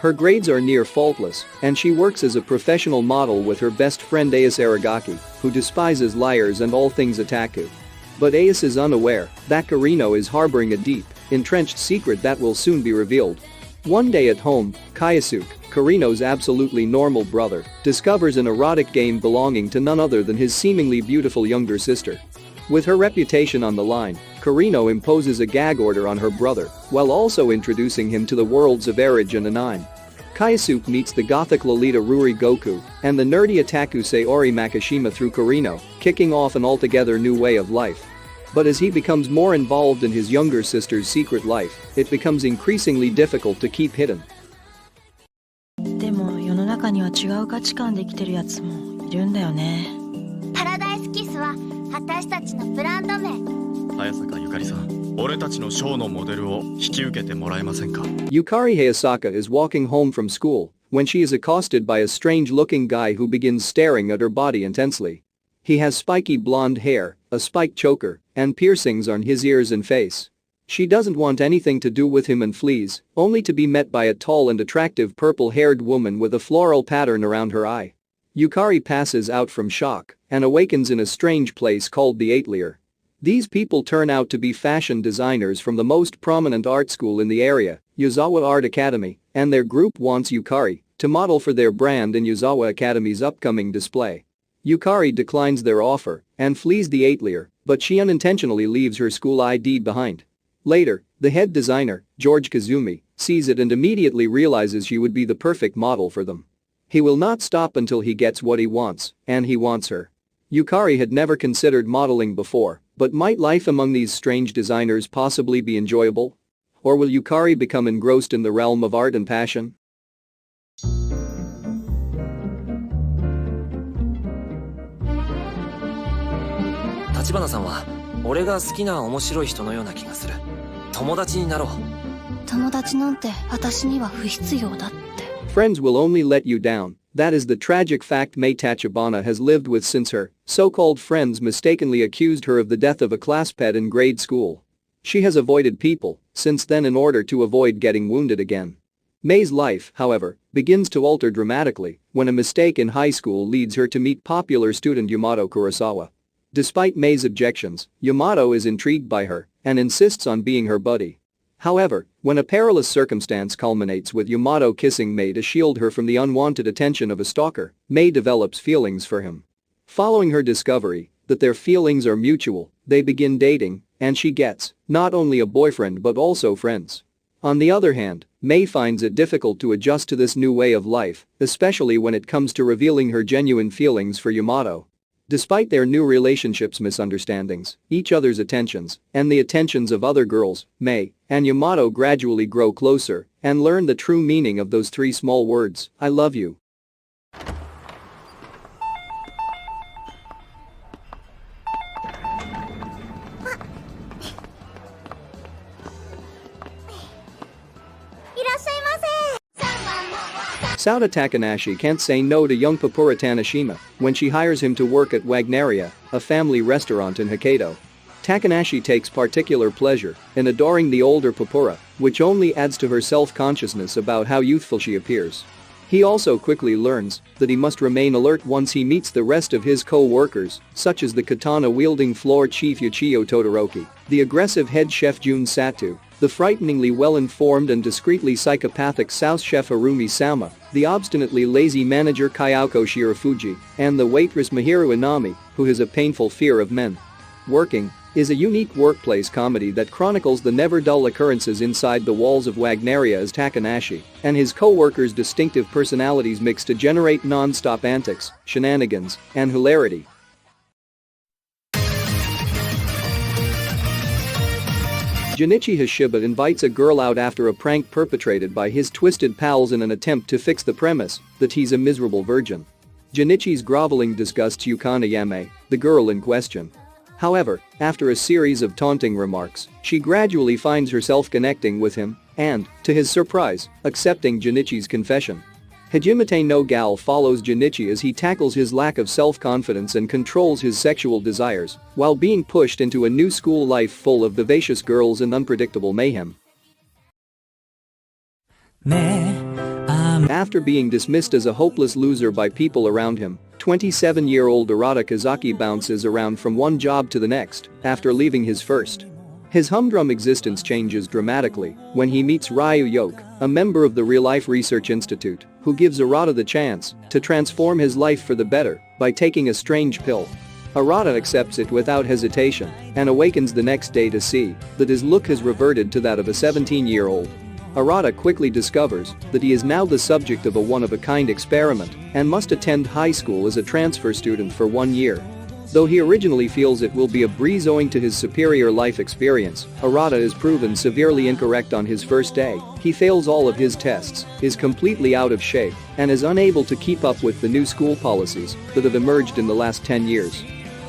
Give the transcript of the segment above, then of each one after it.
Her grades are near faultless, and she works as a professional model with her best friend Ace Aragaki, who despises liars and all things otaku. But Ace is unaware that Karino is harboring a deep, entrenched secret that will soon be revealed. One day at home, Kayasuke, Karino's absolutely normal brother, discovers an erotic game belonging to none other than his seemingly beautiful younger sister. With her reputation on the line, Karino imposes a gag order on her brother, while also introducing him to the worlds of Erage and Anime. Kayasuke meets the gothic Lolita Ruri Goku and the nerdy otaku Sayori Makishima through Karino, kicking off an altogether new way of life. But as he becomes more involved in his younger sister's secret life, it becomes increasingly difficult to keep hidden. でも世の中には違う価値観で生きてるやつもいるんだよね。パラダイスキスは私たちのブランド名。早坂ゆかりさん、俺たちのショーのモデルを引き受けてもらえませんか? Yukari Hayasaka is walking home from school when she is accosted by a strange-looking guy who begins staring at her body intensely. He has spiky blonde hair, a spike choker, and piercings on his ears and face. She doesn't want anything to do with him and flees, only to be met by a tall and attractive purple-haired woman with a floral pattern around her eye. Yukari passes out from shock and awakens in a strange place called the Atelier. These people turn out to be fashion designers from the most prominent art school in the area, Yuzawa Art Academy, and their group wants Yukari to model for their brand in Yuzawa Academy's upcoming display. Yukari declines their offer and flees the Atelier, but she unintentionally leaves her school ID behind. Later, the head designer, George Kazumi, sees it and immediately realizes she would be the perfect model for them. He will not stop until he gets what he wants, and he wants her. Yukari had never considered modeling before, but might life among these strange designers possibly be enjoyable? Or will Yukari become engrossed in the realm of art and passion? Tachibana さんは俺が好きな面白い人のような気がする。友達になろう。友達なんて私には不必要だって。Friends will only let you down. That is the tragic fact Mei Tachibana has lived with since her so-called friends mistakenly accused her of the death of a class pet in grade school. She has avoided people since then in order to avoid getting wounded again. Mei's life, however, begins to alter dramatically when a mistake in high school leads her to meet popular student Yamato Kurosawa. Despite Mei's objections, Yamato is intrigued by her and insists on being her buddy. However, when a perilous circumstance culminates with Yamato kissing Mei to shield her from the unwanted attention of a stalker, Mei develops feelings for him. Following her discovery that their feelings are mutual, they begin dating, and she gets not only a boyfriend but also friends. On the other hand, Mei finds it difficult to adjust to this new way of life, especially when it comes to revealing her genuine feelings for Yamato. Despite their new relationship's misunderstandings, each other's attentions, and the attentions of other girls, Mei and Yamato gradually grow closer and learn the true meaning of those three small words, I love you. Sauda Takanashi can't say no to young Papura Tanishima when she hires him to work at Wagneria, a family restaurant in Hokkaido. Takanashi takes particular pleasure in adoring the older Papura, which only adds to her self-consciousness about how youthful she appears. He also quickly learns that he must remain alert once he meets the rest of his co-workers, such as the katana-wielding floor chief Yuichiro Todoroki, the aggressive head chef Jun Satu, the frighteningly well-informed and discreetly psychopathic South chef Harumi Sama, the obstinately lazy manager Kayako Shirafuji, and the waitress Mahiru Inami, who has a painful fear of men. Working is a unique workplace comedy that chronicles the never-dull occurrences inside the walls of Wagneria as Takanashi and his co-workers' distinctive personalities mix to generate non-stop antics, shenanigans, and hilarity. Junichi Hashiba invites a girl out after a prank perpetrated by his twisted pals in an attempt to fix the premise that he's a miserable virgin. Junichi's groveling disgusts Yukana Yame, the girl in question. However, after a series of taunting remarks, she gradually finds herself connecting with him and, to his surprise, accepting Junichi's confession. Hajimete no Gal follows Junichi as he tackles his lack of self-confidence and controls his sexual desires while being pushed into a new school life full of vivacious girls and unpredictable mayhem. ねえ After being dismissed as a hopeless loser by people around him, 27-year-old Arata Kazaki bounces around from one job to the next after leaving his first. His humdrum existence changes dramatically when he meets Ryu Yoke, a member of the Real Life Research Institute, who gives Arata the chance to transform his life for the better by taking a strange pill. Arata accepts it without hesitation and awakens the next day to see that his look has reverted to that of a 17-year-old. Arata quickly discovers that he is now the subject of a one-of-a-kind experiment and must attend high school as a transfer student for 1 year. Though he originally feels it will be a breeze owing to his superior life experience, Arata is proven severely incorrect on his first day. He fails all of his tests, is completely out of shape, and is unable to keep up with the new school policies that have emerged in the last 10 years.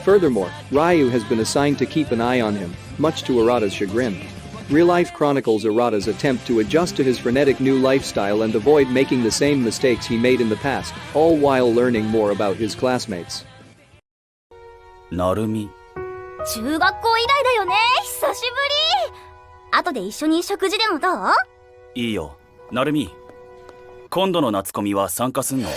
Furthermore, Ryu has been assigned to keep an eye on him, much to Arata's chagrin. Real Life chronicles Arata's attempt to adjust to his frenetic new lifestyle and avoid making the same mistakes he made in the past, all while learning more about his classmates. なるみ。中学校以来だよね、久しぶり。後で一緒に食事でもどう？いいよ、なるみ。今度の夏コミは参加すんの？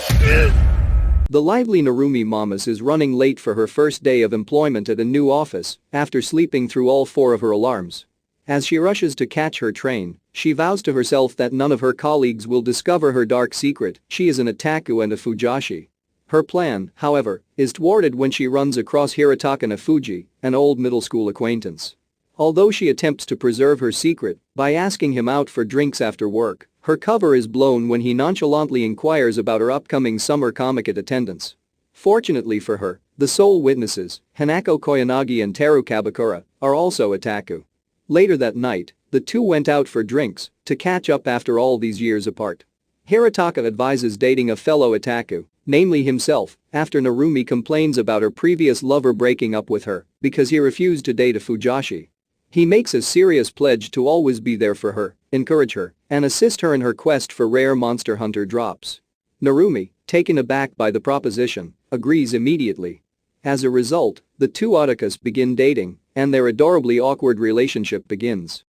The lively Narumi Mamas is running late for her first day of employment at a new office after sleeping through all 4 of her alarms. As she rushes to catch her train, she vows to herself that none of her colleagues will discover her dark secret. She is an otaku and a fujashi. Her plan, however, is thwarted when she runs across Hirataka Nafuji, an old middle school acquaintance. Although she attempts to preserve her secret by asking him out for drinks after work, her cover is blown when he nonchalantly inquires about her upcoming summer comic at attendance. Fortunately for her, the sole witnesses, Hanako Koyanagi and Teru Kabakura, are also otaku. Later that night, the two went out for drinks to catch up after all these years apart. Hirataka advises dating a fellow otaku, namely himself, after Narumi complains about her previous lover breaking up with her because he refused to date a fujashi. He makes a serious pledge to always be there for her, encourage her, and assist her in her quest for rare Monster Hunter drops. Narumi, taken aback by the proposition, agrees immediately. As a result, the two otakus begin dating, and their adorably awkward relationship begins.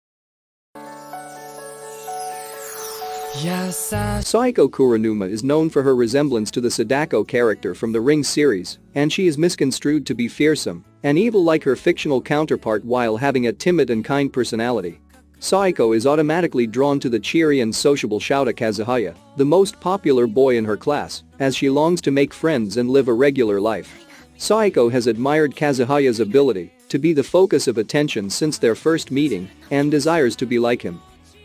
Saeko Kuronuma is known for her resemblance to the Sadako character from the Ring series, and she is misconstrued to be fearsome and evil like her fictional counterpart while having a timid and kind personality. Saeko is automatically drawn to the cheery and sociable Shouta Kazuhaya, the most popular boy in her class, as she longs to make friends and live a regular life. Saeko has admired Kazuhaya's ability to be the focus of attention since their first meeting and desires to be like him.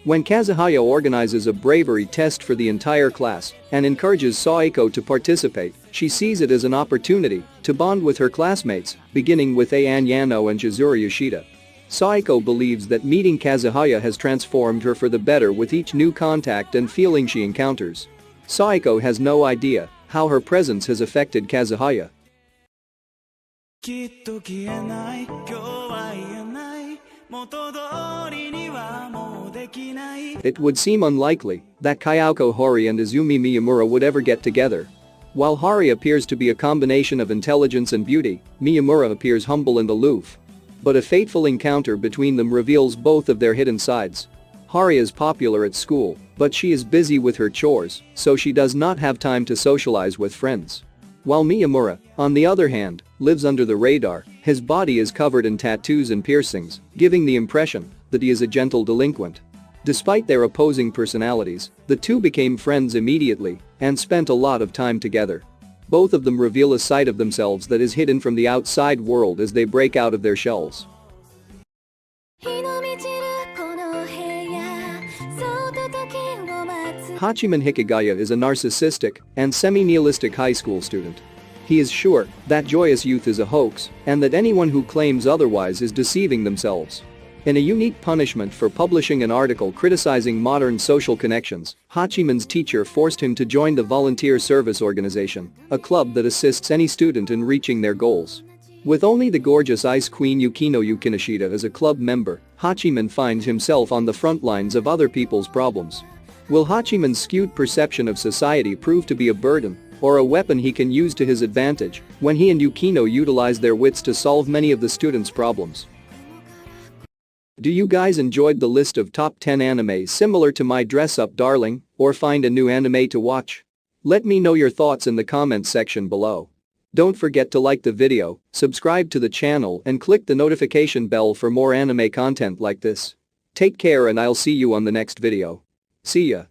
When Kazuhaya organizes a bravery test for the entire class and encourages Saeko to participate, she sees it as an opportunity to bond with her classmates, beginning with Ayan Yano and Chizuru Yoshida. Saeko believes that meeting Kazuhaya has transformed her for the better with each new contact and feeling she encounters. Saeko has no idea how her presence has affected Kazuhaya. It would seem unlikely that Kayako Hori and Izumi Miyamura would ever get together. While Hori appears to be a combination of intelligence and beauty, Miyamura appears humble and aloof. But a fateful encounter between them reveals both of their hidden sides. Hori is popular at school, but she is busy with her chores, so she does not have time to socialize with friends. While Miyamura, on the other hand, lives under the radar, his body is covered in tattoos and piercings, giving the impression that he is a gentle delinquent. Despite their opposing personalities, the two became friends immediately and spent a lot of time together. Both of them reveal a side of themselves that is hidden from the outside world as they break out of their shells. Hachiman Hikigaya is a narcissistic and semi-nihilistic high school student. He is sure that joyous youth is a hoax and that anyone who claims otherwise is deceiving themselves. In a unique punishment for publishing an article criticizing modern social connections, Hachiman's teacher forced him to join the Volunteer Service Organization, a club that assists any student in reaching their goals. With only the gorgeous Ice Queen Yukino Yukinishida as a club member, Hachiman finds himself on the front lines of other people's problems. Will Hachiman's skewed perception of society prove to be a burden or a weapon he can use to his advantage when he and Yukino utilize their wits to solve many of the students' problems? Do you guys enjoyed the list of top 10 anime similar to My Dress Up Darling? or find a new anime to watch? Let me know your thoughts in the comments section below. Don't forget to like the video, subscribe to the channel and click the notification bell for more anime content like this. Take care and I'll see you on the next video. See ya.